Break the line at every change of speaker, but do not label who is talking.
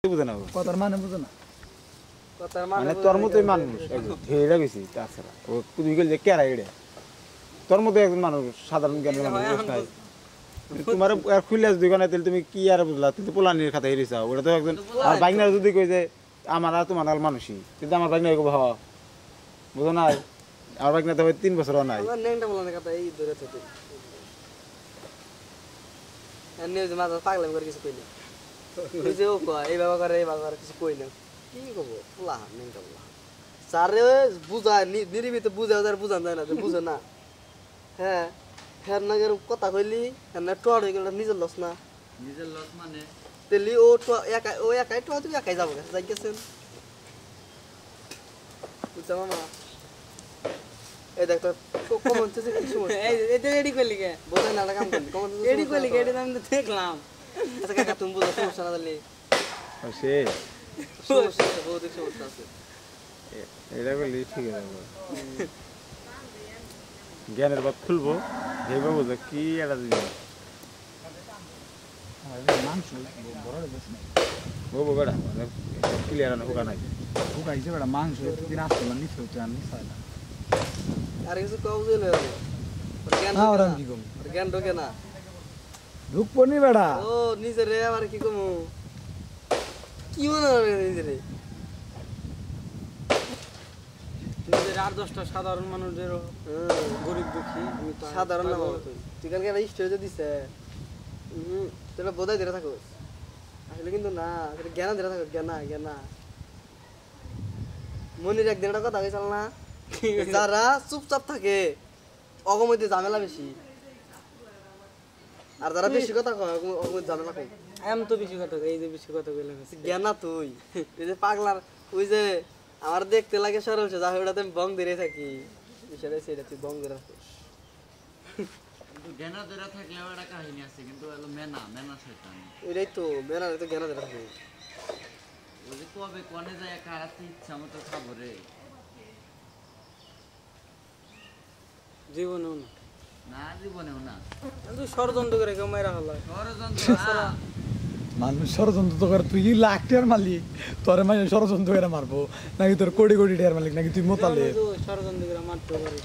বুঝে না
কথার মানে বুঝো না
মানে তোর মতোই মানুষ হেরা গেছি তাছাড়া ও তুই গেলে কেরা এড়ে তোর মতো একজন মানুষ সাধারণ জ্ঞানের মানুষ নাই তোমার খুললে দোকানে তাহলে তুমি কি আর বুঝলা তুমি তো পোলানির খাতা হেরে চাও ওটা তো একজন আর বাইকনার যদি কই যে আমার আর তোমার মানুষই কিন্তু আমার বাইকনা এগো ভাবা বুঝো না আমার বাইকনা তো 3 বছরও নাই
নেংটা পোলানির খাতা এই ধরে থেকে নিউজ মাথা পাগলামি করে কিছু কইনি এই যে ও কয় এই বাবা করে কিছু কই না কি কব পোলা নেংটা পোলা সারে বুঝায় নিরিবিতে বুঝায় আর বুঝান যায় না যে বুঝে না হ্যাঁ ফের নাগের কথা কইলি না টর হয়ে গেল নিজের লস না
নিজের লস মানে
তেলি ও একাই তো তুই একাই যাবো যাই গেছেন বুঝছো মামা এই দেখ তো কমন থেকে কি সমস্যা
এই এটা রেডি করলি কে
বোঝাই না কাম করলি কমন
রেডি করলি কে এটা আমি তো দেখলাম
আচ্ছা কাকা তুমি বুঝো সমস্যা না দিলি
সে
সমস্যা আছে বহুত সমস্যা আছে
এটা বলি ঠিক আছে জ্ঞানের বাদ খুলবো ভেবে বুঝো কি একটা জিনিস
মাংস বড় বেশ নাই
বলবো বেড়া ক্লিয়ার না হোকা নাই
ঢুকাইছে বেড়া মাংস এতদিন আসতো না নিচে হচ্ছে আর নিচে হয় না
আর কিছু কও দিলে জ্ঞান
না ওরা কি কম
জ্ঞান ঢোকে না
ঢুকবো নি বেড়া
ও নিজে রে আবার কি কমু কি মনে হবে নিজে রে
নিজের আর 10টা সাধারণ মানুষের গরিব দুঃখী আমি তো
সাধারণ না বাবা তুই কালকে একটা স্টেজে দিছে তোরা বোধাই ধরে থাকো আসলে কিন্তু না জ্ঞানা ধরে থাকো জ্ঞানা মনির একদিন একটা কথা হয়েছিল না যারা চুপচাপ থাকে অগমধ্যে ঝামেলা বেশি আর যারা বেশি কথা কয় অগমধ্যে ঝামেলা কম
আমি তো বেশি কথা কই, এই যে বেশি কথা কইলাম
জ্ঞানা তুই এই যে পাগলার ওই যে আমার দেখতে লাগে সরল যা ওটাতে আমি বং ধরে থাকি বিষয়টা সেটা তুই বং ধরে থাকিস
কিন্তু জ্ঞানা ধরে থাকলেও একটা কাহিনী আছে কিন্তু হলো মেনা শয়তান
এটাই তো মেনা তো জ্ঞানা ধরে থাকি
ওই যে কবে কোনে যায় কারাতে ইচ্ছা মতো খাবো রে
জীবনেও না
না জীবনেও না
কিন্তু ষড়যন্ত্র করে কেউ মেরা হলো
ষড়যন্ত্র
মানুষ ষড়যন্ত্র তো করে তুই লাখ টাকার মালিক তোর মানে ষড়যন্ত্র করে মারবো নাকি তোর কোটি কোটি টাকার মালিক নাকি তুই মোতালে
ষড়যন্ত্র করে মারতে পারি